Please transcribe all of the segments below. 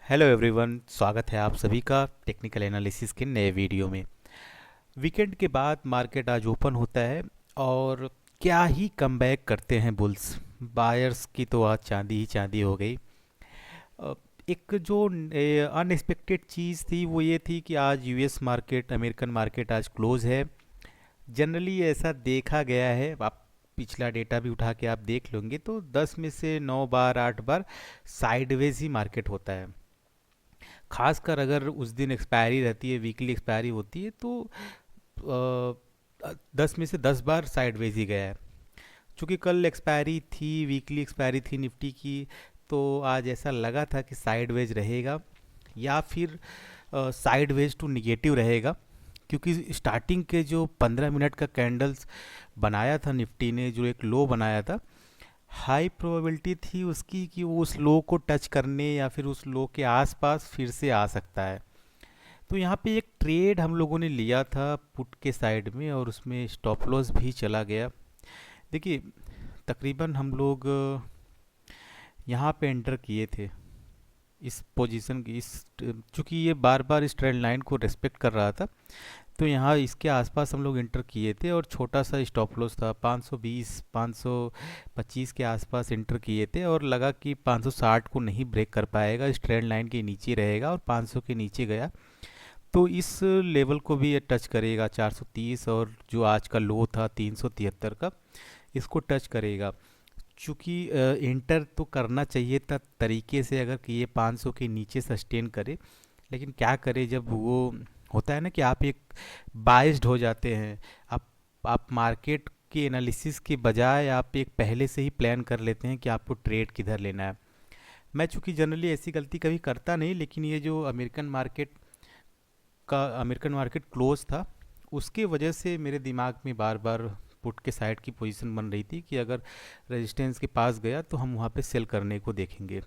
Hello everyone, स्वागत है आप सभी का टेक्निकल एनालिसिस के नए वीडियो में। वीकेंड के बाद मार्केट आज ओपन होता है और क्या ही कमबैक करते हैं बुल्स। बायर्स की तो आज चांदी ही चांदी हो गई। अ, एक जो अनएक्सपेक्टेड चीज़ थी वो ये थी कि आज यूएस मार्केट, अमेरिकन मार्केट आज क्लोज है। जनरली ऐसा देखा गया है, आप पिछला डेटा भी उठा के आप देख लेंगे तो 10 में से 9 बार 8 बार साइडवेज ही मार्केट होता है। खासकर अगर उस दिन एक्सपायरी रहती है, वीकली एक्सपायरी होती है तो 10 में से 10 बार साइडवेज ही गया है। चूँकि कल एक्सपायरी थी, वीकली एक्सपायरी थी निफ्टी की, तो आज ऐसा लगा था कि साइडवेज रहेगा या फिर साइडवेज टू निगेटिव रहेगा। क्योंकि स्टार्टिंग के जो 15 मिनट का कैंडल्स बनाया था निफ्टी ने, जो एक लो बनाया था, हाई प्रोबेबिलिटी थी उसकी कि वो उस लो को टच करने या फिर उस लो के आसपास फिर से आ सकता है। तो यहाँ पे एक ट्रेड हम लोगों ने लिया था पुट के साइड में और उसमें स्टॉप लॉस भी चला गया। देखिए, तकरीबन हम लोग यहाँ पे एंटर किए थे इस पोजीशन की, इस चूँकि ये बार बार इस ट्रेंड लाइन को रेस्पेक्ट कर रहा था, तो यहाँ इसके आसपास हम लोग इंटर किए थे और छोटा सा स्टॉप लॉस था 520 525 के आसपास इंटर किए थे और लगा कि 560 को नहीं ब्रेक कर पाएगा, इस ट्रेंड लाइन के नीचे रहेगा और 500 के नीचे गया तो इस लेवल को भी ये टच करेगा 430, और जो आज का लो था 373 का, इसको टच करेगा। चूँकि इंटर तो करना चाहिए था तरीके से अगर कि ये 500 के नीचे सस्टेन करे, लेकिन क्या करे जब वो होता है ना कि आप एक बाइस्ड हो जाते हैं। आप मार्केट के एनालिसिस के बजाय आप एक पहले से ही प्लान कर लेते हैं कि आपको ट्रेड किधर लेना है। मैं चूँकि जनरली ऐसी गलती कभी करता नहीं, लेकिन ये जो अमेरिकन मार्केट क्लोज था, उसके वजह से मेरे दिमाग में बार बार पुट के साइड की पोजीशन बन रही थी कि अगर रेजिस्टेंस के पास गया तो हम वहाँ पे सेल करने को देखेंगे।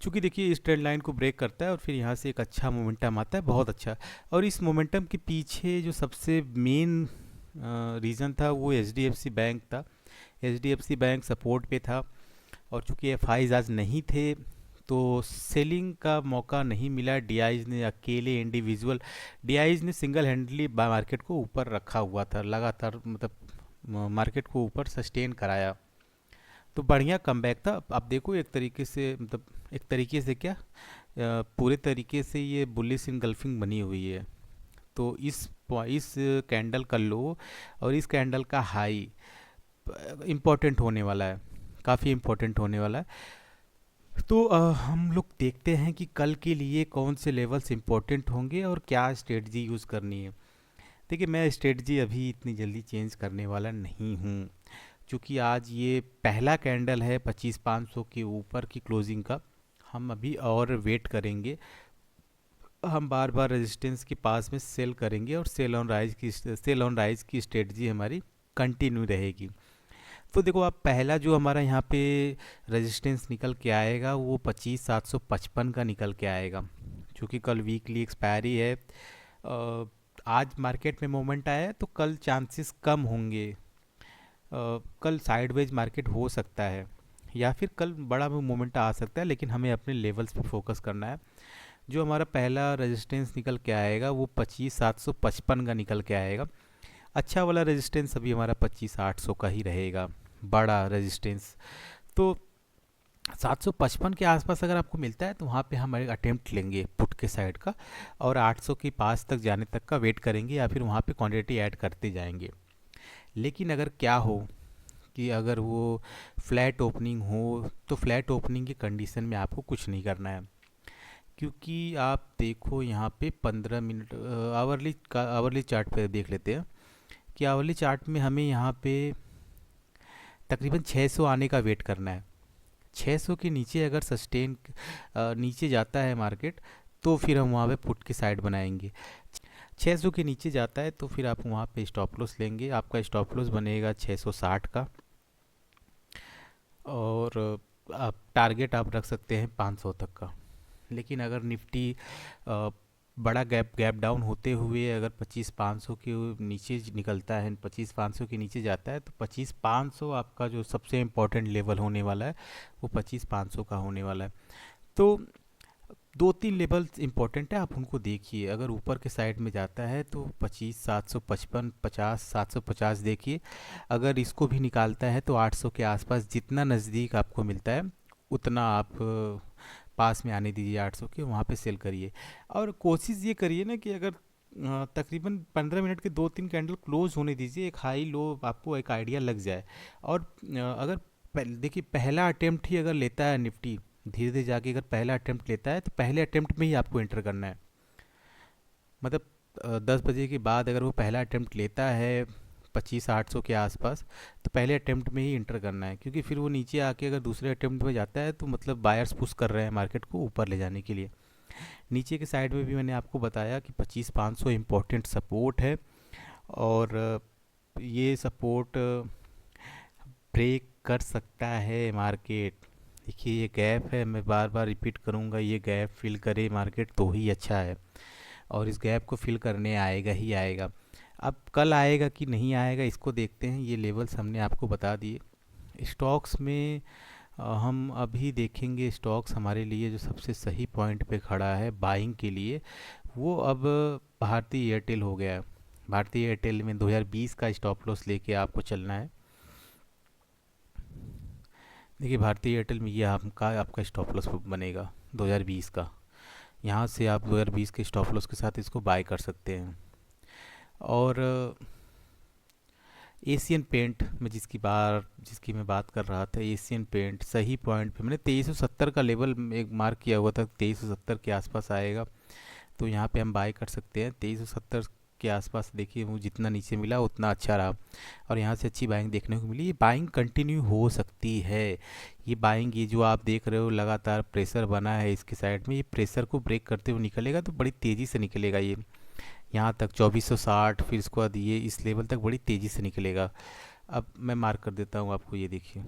चूँकि देखिए इस ट्रेंड लाइन को ब्रेक करता है और फिर यहाँ से एक अच्छा मोमेंटम आता है, बहुत अच्छा। और इस मोमेंटम के पीछे जो सबसे मेन रीज़न था वो एच बैंक था। एच बैंक सपोर्ट पे था और चूँकि एफ आज नहीं थे तो सेलिंग का मौका नहीं मिला। डीआईज ने अकेले, इंडिविजुअल डीआईज ने सिंगल हैंडली मार्केट को ऊपर रखा हुआ था, लगातार मतलब मार्केट को ऊपर सस्टेन कराया। तो बढ़िया कमबैक था। आप देखो, एक तरीके से मतलब एक तरीके से क्या, पूरे तरीके से ये बुलिश इनगल्फिंग बनी हुई है। तो इस कैंडल का लो और इस कैंडल का हाई इम्पोर्टेंट होने वाला है, काफ़ी इम्पोर्टेंट होने वाला है। तो हम लोग देखते हैं कि कल के लिए कौन से लेवल्स इम्पोर्टेंट होंगे और क्या स्ट्रेटजी यूज़ करनी है। देखिए, मैं स्ट्रेटजी अभी इतनी जल्दी चेंज करने वाला नहीं हूँ, क्योंकि आज ये पहला कैंडल है 25,500 के ऊपर की क्लोजिंग का। हम अभी और वेट करेंगे, हम बार बार रेजिस्टेंस के पास में सेल करेंगे और सेल ऑन राइज की स्ट्रेटजी हमारी कंटिन्यू रहेगी। तो देखो, आप पहला जो हमारा यहाँ पे रेजिस्टेंस निकल के आएगा वो 25,755 का निकल के आएगा, क्योंकि कल वीकली एक्सपायरी है। आज मार्केट में मोमेंट आया है तो कल चांसेस कम होंगे, कल साइडवेज मार्केट हो सकता है या फिर कल बड़ा मोमेंट आ सकता है, लेकिन हमें अपने लेवल्स पे फोकस करना है। जो हमारा पहला रेजिस्टेंस निकल के आएगा वो 25,755 का निकल के आएगा। अच्छा वाला रेजिस्टेंस अभी हमारा 25,800 का ही रहेगा, बड़ा रेजिस्टेंस। तो 755 के आसपास अगर आपको मिलता है तो वहाँ पे हम एक अटेम्प्ट लेंगे पुट के साइड का, और 800 के पास तक जाने तक का वेट करेंगे या फिर वहाँ पे क्वांटिटी ऐड करते जाएंगे। लेकिन अगर क्या हो कि अगर वो फ्लैट ओपनिंग हो, तो फ्लैट ओपनिंग की कंडीशन में आपको कुछ नहीं करना है। क्योंकि आप देखो यहाँ पे 15 मिनट आवरली चार्ट पे देख लेते हैं कि आवरली चार्ट में हमें यहाँ पे तकरीबन 600 आने का वेट करना है। 600 के नीचे अगर सस्टेन नीचे जाता है मार्केट तो फिर हम वहाँ पे पुट की साइड बनाएंगे। 600 के नीचे जाता है तो फिर आप वहाँ पे स्टॉप लॉस लेंगे, आपका स्टॉप लॉस बनेगा 660 का, और आप टारगेट आप रख सकते हैं 500 तक का। लेकिन अगर निफ्टी बड़ा गैप डाउन होते हुए अगर 25,500 के नीचे निकलता है, 25,500 के नीचे जाता है, तो 25,500 आपका जो सबसे इम्पोर्टेंट लेवल होने वाला है वो 25,500 का होने वाला है। तो दो तीन लेवल्स इंपॉर्टेंट है, आप उनको देखिए। अगर ऊपर के साइड में जाता है तो 25 755 50 750 देखिए। अगर इसको भी निकालता है तो 800 के आसपास, जितना नज़दीक आपको मिलता है उतना आप पास में आने दीजिए 800 के, वहाँ पे सेल करिए। और कोशिश ये करिए ना कि अगर तकरीबन 15 मिनट के दो तीन कैंडल क्लोज होने दीजिए, एक हाई लो आपको एक आइडिया लग जाए। और अगर देखिए पहला अटेम्प्ट ही अगर लेता है निफ्टी, धीरे धीरे जाके अगर पहला अटेम्प्ट लेता है तो पहले अटेम्प्ट में ही आपको एंटर करना है। मतलब 10 बजे के बाद अगर वो पहला अटेम्प्ट लेता है 25 800 के आसपास, तो पहले अटेम्प्ट में ही इंटर करना है, क्योंकि फिर वो नीचे आके अगर दूसरे अटेम्प्ट में जाता है तो मतलब बायर्स पुश कर रहे हैं मार्केट को ऊपर ले जाने के लिए। नीचे के साइड में भी मैंने आपको बताया कि 25 500 इम्पोर्टेंट सपोर्ट है, और ये सपोर्ट ब्रेक कर सकता है मार्केट। देखिए ये गैप है, मैं बार बार रिपीट करूँगा, ये गैप फिल करे मार्केट तो ही अच्छा है, और इस गैप को फिल करने आएगा ही आएगा। अब कल आएगा कि नहीं आएगा इसको देखते हैं। ये लेवल्स हमने आपको बता दिए। स्टॉक्स में हम अभी देखेंगे स्टॉक्स हमारे लिए जो सबसे सही पॉइंट पे खड़ा है बाइंग के लिए, वो अब भारतीय एयरटेल हो गया है। भारतीय एयरटेल में 2020 का स्टॉप लॉस लेके आपको चलना है। देखिए भारतीय एयरटेल में ये आपका स्टॉप लॉस बनेगा 2020 का। यहाँ से आप 2020 के स्टॉप लॉस के साथ इसको बाय कर सकते हैं। और एशियन पेंट में जिसकी मैं बात कर रहा था, एशियन पेंट सही पॉइंट पे मैंने 2370 का लेवल एक मार्क किया हुआ था, 2370 के आसपास आएगा तो यहाँ पे हम बाय कर सकते हैं। 2370 के आसपास देखिए वो जितना नीचे मिला उतना अच्छा रहा, और यहाँ से अच्छी बाइंग देखने को मिली। ये बाइंग कंटिन्यू हो सकती है। ये बाइंग, ये जो आप देख रहे हो लगातार प्रेशर बना है इसके साइड में, ये प्रेशर को ब्रेक करते हुए निकलेगा तो बड़ी तेज़ी से निकलेगा। ये यहाँ तक 2460, फिर इसके बाद ये इस लेवल तक बड़ी तेज़ी से निकलेगा। अब मैं मार्क कर देता हूँ आपको, ये देखिए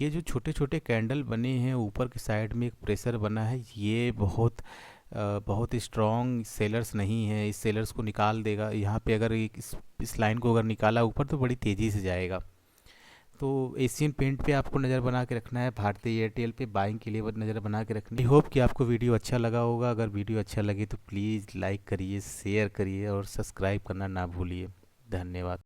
ये जो छोटे छोटे कैंडल बने हैं ऊपर की साइड में एक प्रेशर बना है, ये बहुत स्ट्रॉन्ग सेलर्स नहीं है। इस सेलर्स को निकाल देगा यहाँ पे। अगर इस लाइन को अगर निकाला ऊपर तो बड़ी तेज़ी से जाएगा। तो एशियन पेंट पे आपको नज़र बना के रखना है, भारतीय एयरटेल पे बाइंग के लिए नज़र बना के रखनी है। आई होप कि आपको वीडियो अच्छा लगा होगा। अगर वीडियो अच्छा लगे तो प्लीज़ लाइक करिए, शेयर करिए और सब्सक्राइब करना ना भूलिए। धन्यवाद।